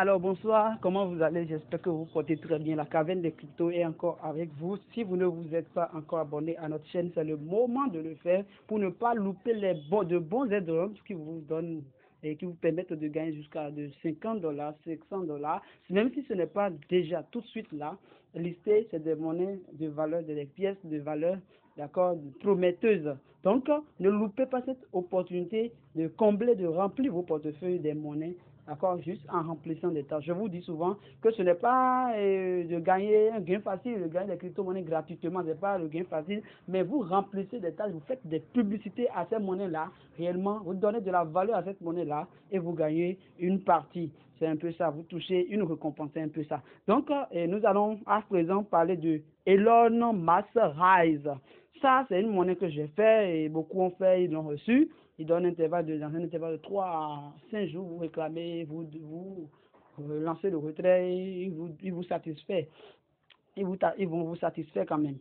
Alors bonsoir, comment vous allez? J'espère que vous vous portez très bien. La caverne des cryptos est encore avec vous. Si vous ne vous êtes pas encore abonné à notre chaîne, c'est le moment de le faire pour ne pas louper de bons airdrops qui vous donnent et qui vous permettent de gagner jusqu'à de $50, $500. Même si ce n'est pas déjà tout de suite là, listé, c'est des monnaies de valeur, des pièces de valeur, d'accord, prometteuses. Donc, ne loupez pas cette opportunité de combler, de remplir vos portefeuilles des monnaies. D'accord, juste en remplissant des tâches. Je vous dis souvent que ce n'est pas de gagner un gain facile, de gagner des crypto-monnaies gratuitement, ce n'est pas le gain facile, mais vous remplissez des tâches, vous faites des publicités à ces monnaies-là, réellement, vous donnez de la valeur à cette monnaie-là et vous gagnez une partie. C'est un peu ça, vous touchez une récompense, c'est un peu ça. Donc, nous allons à présent parler de Elon Musk Rise. Ça, c'est une monnaie que j'ai fait et beaucoup ont fait, ils l'ont reçu. Il donne dans un intervalle de 3 à 5 jours, vous réclamez, vous lancez le retrait, il vous satisfait. Ils vont vous satisfaire quand même.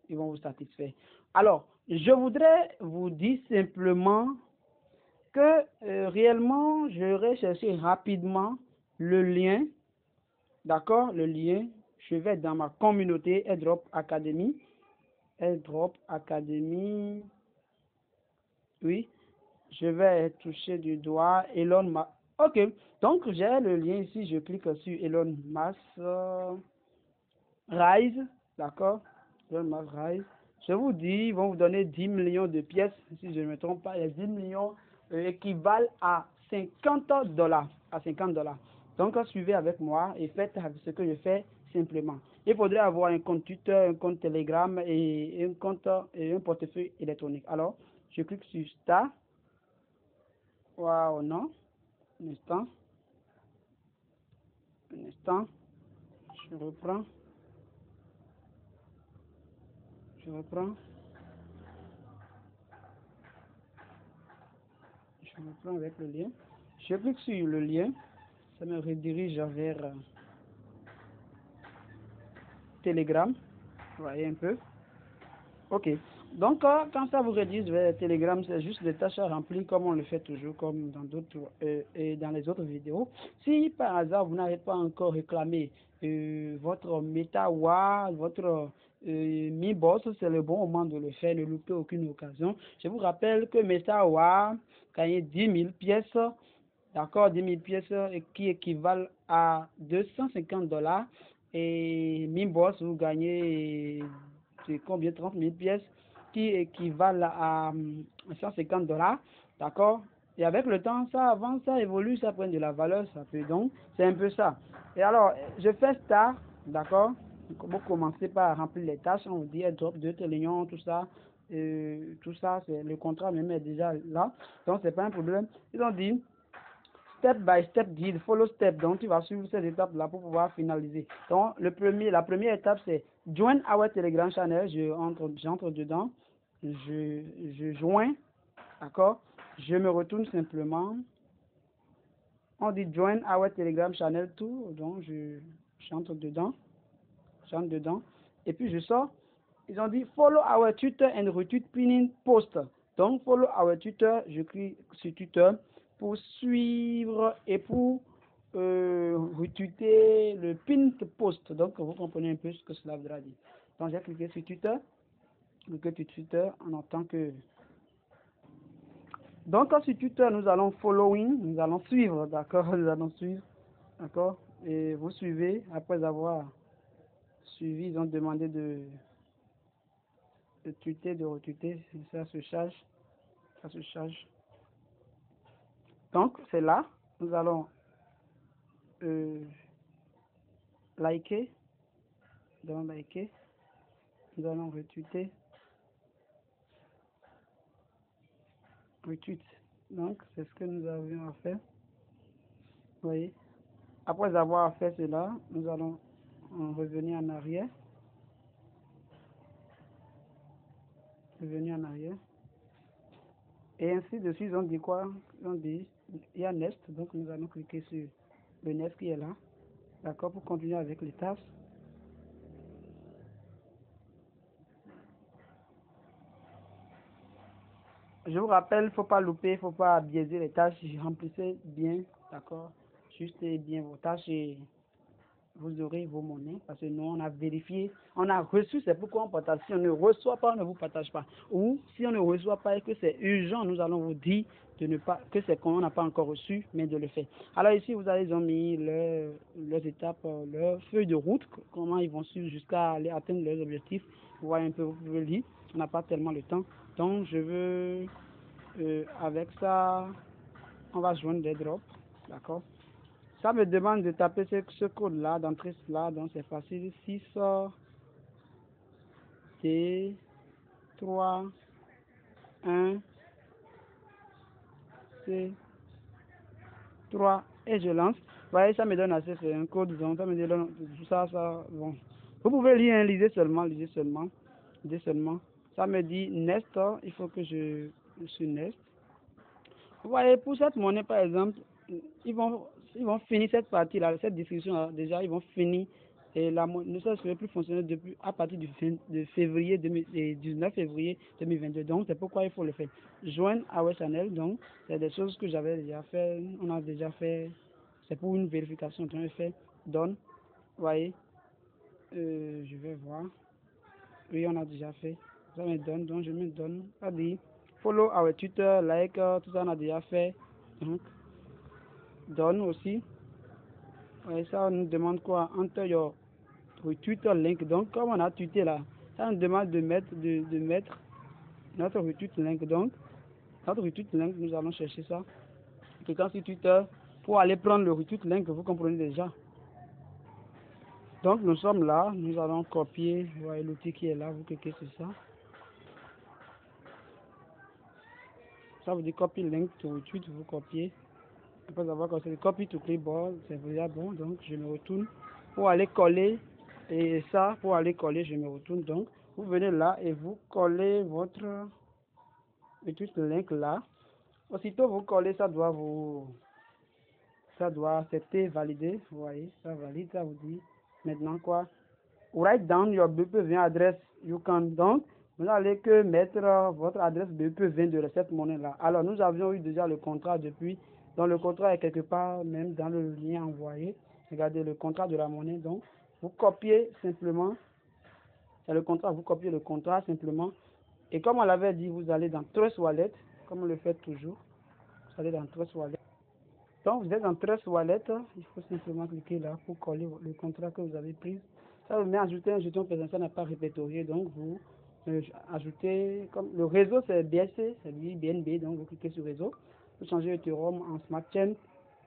Ils vont vous satisfaire. Alors, je voudrais vous dire simplement que réellement, je vais chercher rapidement le lien. D'accord? Le lien. Je vais dans ma communauté Airdrop Academy. Airdrop Academy. Oui. Je vais toucher du doigt Elon Musk. Ok, donc j'ai le lien ici, je clique sur Elon Musk Rise, d'accord? Elon Musk Rise. Je vous dis, ils vont vous donner 10 millions de pièces, si je ne me trompe pas, les 10 millions équivalent à $50. À $50. Donc suivez avec moi et faites ce que je fais simplement. Il faudrait avoir un compte Twitter, un compte Telegram et un compte et un portefeuille électronique. Alors, je clique sur Start. Waouh, non. Un instant. Un instant. Je reprends. Je reprends. Je reprends avec le lien. Je clique sur le lien. Ça me redirige vers Telegram. Vous voyez un peu. Ok. Donc, quand ça vous redirige vers Telegram, c'est juste des tâches à remplir comme on le fait toujours, comme dans d'autres et dans les autres vidéos. Si par hasard vous n'avez pas encore réclamé votre MetaWar, votre Mi Boss, c'est le bon moment de le faire, ne loupez aucune occasion. Je vous rappelle que MetaWar gagne 10 000 pièces, d'accord, 10 000 pièces qui équivalent à $250. Et Mi Boss, vous gagnez c'est combien? 30 000 pièces qui équivalent à $150, d'accord? Et avec le temps, ça avance, ça évolue, ça prend de la valeur, ça peut donc, c'est un peu ça. Et alors, je fais Start, d'accord? Vous commencez par remplir les tâches, on vous dit drop 2 trillions, tout ça, c'est le contrat même est déjà là, donc c'est pas un problème. Ils ont dit step by step guide, follow step. Donc, tu vas suivre ces étapes-là pour pouvoir finaliser. Donc, la première étape, c'est join our Telegram channel. J'entre dedans. Je joins. D'accord? Je me retourne simplement. On dit join our Telegram channel tout. Donc, j'entre dedans. J'entre dedans. Et puis, je sors. Ils ont dit follow our Twitter and retweet pinning post. Donc, follow our Twitter. Je clique sur Twitter pour suivre et pour retweeter le pinned post. Donc, vous comprenez un peu ce que cela voudra dire. Donc, j'ai cliqué sur Twitter. Cliqué sur Twitter en tant que... Donc, sur Twitter, nous allons following, nous allons suivre, d'accord? Nous allons suivre, d'accord? Et vous suivez, après avoir suivi, ils ont demandé de tweeter, de retweeter, ça se charge, ça se charge. Donc, c'est là, nous allons liker, nous allons liker, nous allons retweeter, retweet. Donc, c'est ce que nous avions à faire. Vous voyez, après avoir fait cela, nous allons revenir en arrière. Revenir en arrière. Et ainsi de suite, on dit quoi? On dit, il y a Nest, donc nous allons cliquer sur le Nest qui est là. D'accord, pour continuer avec les tâches. Je vous rappelle, il ne faut pas louper, il ne faut pas biaiser les tâches. Remplissez bien, d'accord? ajustez bien vos tâches et vous aurez vos monnaies, parce que nous, on a vérifié, on a reçu, c'est pourquoi on partage. Si on ne reçoit pas, on ne vous partage pas. Ou si on ne reçoit pas et que c'est urgent, nous allons vous dire de ne pas, que c'est qu'on n'a pas encore reçu, mais de le faire. Alors ici, vous avez, ils ont mis leurs étapes, leur feuille de route, comment ils vont suivre jusqu'à aller atteindre leurs objectifs. Vous voyez un peu, vous pouvez le lire, on n'a pas tellement le temps. Donc, je veux, avec ça, on va joindre des drops, d'accord? Ça me demande de taper ce code-là, d'entrer cela, donc c'est facile. 6, T, 3, 1, C, 3, et je lance. Vous voyez, ça me donne assez, c'est un code, donc ça me donne tout ça, bon. Vous pouvez lire, hein, lisez seulement. Ça me dit Nest, il faut que je suis Nest. Vous voyez, pour cette monnaie, par exemple, ils vont finir cette partie-là, cette discussion-là, déjà, ils vont finir. Et la monnaie, ça ne serait plus fonctionner depuis, à partir du 19 février 2022. Donc, c'est pourquoi il faut le faire. Joindre Our Channel, donc, c'est des choses que j'avais déjà fait, on a déjà fait, c'est pour une vérification, on a fait, donne, vous voyez, je vais voir, oui, on a déjà fait, ça me donne, donc je me donne, ça dit, follow our Twitter, like, tout ça on a déjà fait, donc, donne aussi. Et ça, on nous demande quoi? Enter your Twitter link. Donc, comme on a tweeté là, ça nous demande de mettre, notre retweet link. Donc, notre retweet link, nous allons chercher ça. Quelqu'un sur Twitter, pour aller prendre le retweet link, vous comprenez déjà. Donc, nous sommes là, nous allons copier. Vous voyez l'outil qui est là, vous cliquez sur ça. Ça vous dit copy link to retweet, vous copiez. Après avoir commencé copy to clipboard, c'est déjà bon. Donc, je me retourne pour aller coller. Et ça, pour aller coller, je me retourne. Donc, vous venez là et vous collez votre retweet link là. Aussitôt vous collez, ça doit accepter, valider. Vous voyez, ça valide, ça vous dit maintenant quoi? Write down your BP20 adresse. You can, donc, vous n'allez que mettre votre adresse BP20 de cette monnaie-là. Alors, nous avions eu déjà le contrat depuis. Donc, le contrat est quelque part, même dans le lien envoyé. Regardez le contrat de la monnaie. Donc, vous copiez simplement. C'est le contrat. Vous copiez le contrat simplement. Et comme on l'avait dit, vous allez dans Trust Wallet, comme on le fait toujours. Vous allez dans Trust Wallet. Donc, vous êtes dans Trust Wallet. Il faut simplement cliquer là pour coller le contrat que vous avez pris. Ça vous met à ajouter un jeton personnel, ça n'a pas répertorié. Donc, vous ajoutez, comme le réseau c'est BSC, c'est lui BNB. Donc, vous cliquez sur réseau. Vous changez Ethereum en Smart Chain.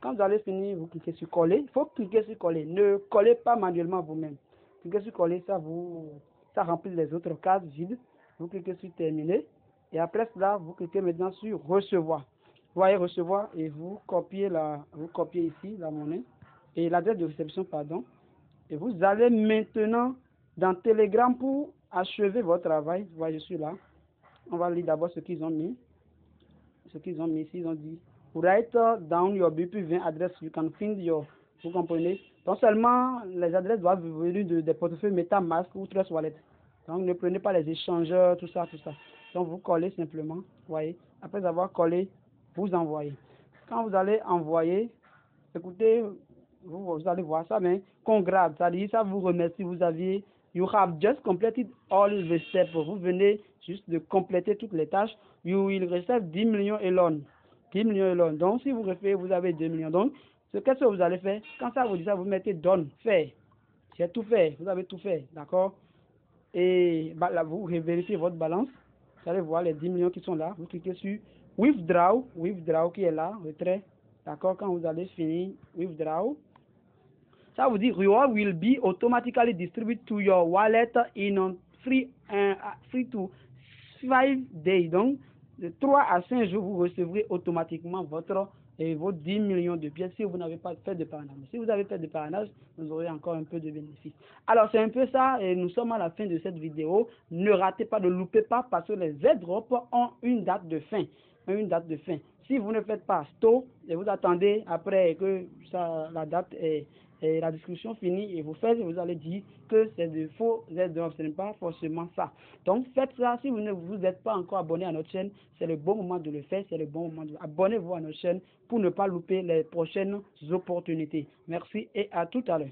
Quand vous allez finir, vous cliquez sur coller. Il faut cliquer sur coller. Ne collez pas manuellement vous-même. Cliquez sur coller, ça remplit les autres cases vides. Vous cliquez sur terminer. Et après cela, vous cliquez maintenant sur recevoir. Vous voyez recevoir et vous copiez ici la monnaie et l'adresse de réception, pardon. Et vous allez maintenant dans Telegram pour achever votre travail. Vous voyez, je suis là. On va lire d'abord ce qu'ils ont mis. Ce qu'ils ont mis ici, ils ont dit write down your BP20 address. You can find your. Vous comprenez? Non seulement les adresses doivent venir des portefeuilles MetaMask ou Trust Wallet. Donc ne prenez pas les échangeurs, tout ça. Donc vous collez simplement. Vous voyez. Après avoir collé, vous envoyez. Quand vous allez envoyer, écoutez, vous allez voir ça, mais congrats, c'est-à-dire ça vous remercie, you have just completed all the steps. Vous venez juste de compléter toutes les tâches. You will receive 10 millions Elon. 10 millions Elon. Donc si vous refaites, vous avez 2 millions. Donc, qu'est-ce que vous allez faire? Quand ça vous dit ça, vous mettez done, fait. J'ai tout fait, vous avez tout fait, d'accord? Et là, vous vérifiez votre balance. Vous allez voir les 10 millions qui sont là. Vous cliquez sur withdraw qui est là, retrait. D'accord, quand vous allez finir, withdraw. Ça vous dit, reward will be automatically distributed to your wallet in 3 to 5 days. Donc, de 3 à 5 jours, vous recevrez automatiquement vos 10 millions de pièces si vous n'avez pas fait de parrainage. Si vous avez fait de parrainage, vous aurez encore un peu de bénéfices. Alors, c'est un peu ça et nous sommes à la fin de cette vidéo. Ne ratez pas, ne loupez pas parce que les airdrops ont une date de fin. Si vous ne faites pas stop et vous attendez après que la date et la discussion finie et vous faites, vous allez dire que c'est de faux airdrops. Ce n'est pas forcément ça. Donc faites ça. Si vous ne vous êtes pas encore abonné à notre chaîne, c'est le bon moment de le faire. C'est le bon moment de abonnez-vous à notre chaîne pour ne pas louper les prochaines opportunités. Merci et à tout à l'heure.